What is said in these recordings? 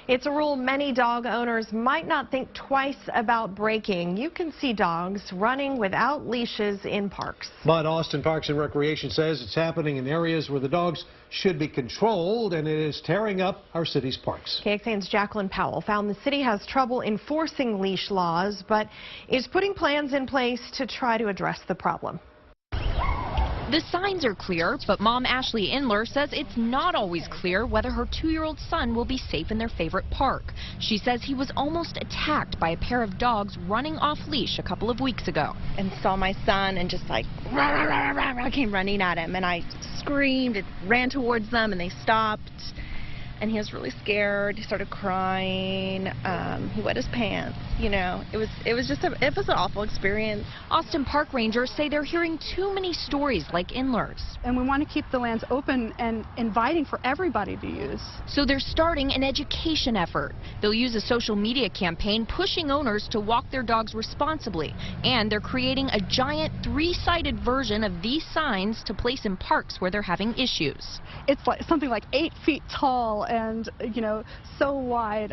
It's a rule many dog owners might not think twice about breaking. You can see dogs running without leashes in parks. But Austin Parks and Recreation says it's happening in areas where the dogs should be controlled, and it is tearing up our city's parks. KXAN's Jacqueline Powell found the city has trouble enforcing leash laws, but is putting plans in place to try to address the problem. The signs are clear, but mom Ashley Inler says it's not always clear whether her 2-year-old son will be safe in their favorite park. She says he was almost attacked by a pair of dogs running off leash a couple of weeks ago. And saw my son and just like, rah, rah, rah, rah, rah, came running at him, and I screamed and ran towards them, and they stopped. And he was really scared. He started crying. He wet his pants. You know, it was an awful experience. Austin Park Rangers say they're hearing too many stories like Inler's. And we want to keep the lands open and inviting for everybody to use. So they're starting an education effort. They'll use a social media campaign pushing owners to walk their dogs responsibly. And they're creating a giant 3-sided version of these signs to place in parks where they're having issues. It's like something like 8 feet tall and, you know, so wide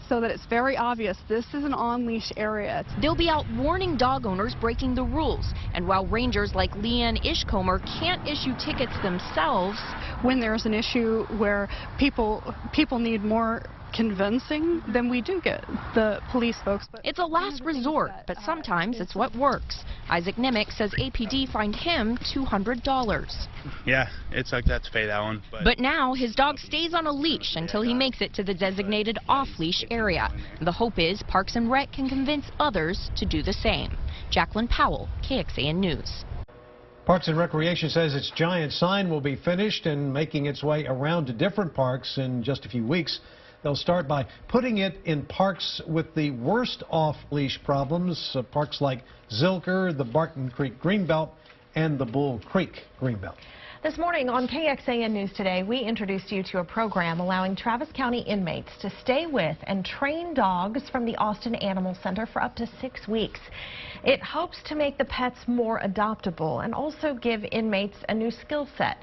so that it's very obvious this is an on-leash area. They'll be out warning dog owners breaking the rules. And while rangers like Leanne Ishcomer can't issue tickets themselves, when there's an issue where people need more convincing, then we do get the police folks. But it's a last resort, but sometimes it's what works. Isaac Nimick says APD fined him $200. Yeah, it sucked to pay that one. But now his dog stays on a leash until he makes it to the designated off-leash area. The hope is Parks and Rec can convince others to do the same. Jacqueline Powell, KXAN News. Parks and Recreation says its giant sign will be finished and making its way around to different parks in just a few weeks. They'll start by putting it in parks with the worst off-leash problems, parks like Zilker, the Barton Creek Greenbelt, and the Bull Creek Greenbelt. This morning on KXAN News Today, we introduced you to a program allowing Travis County inmates to stay with and train dogs from the Austin Animal Center for up to 6 weeks. It hopes to make the pets more adoptable and also give inmates a new skill set.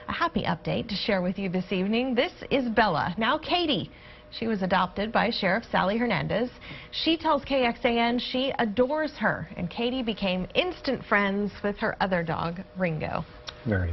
A happy update to share with you this evening. This is Bella, now Katie. She was adopted by Sheriff Sally Hernandez. She tells KXAN she adores her, and Katie became instant friends with her other dog, Ringo. Very nice.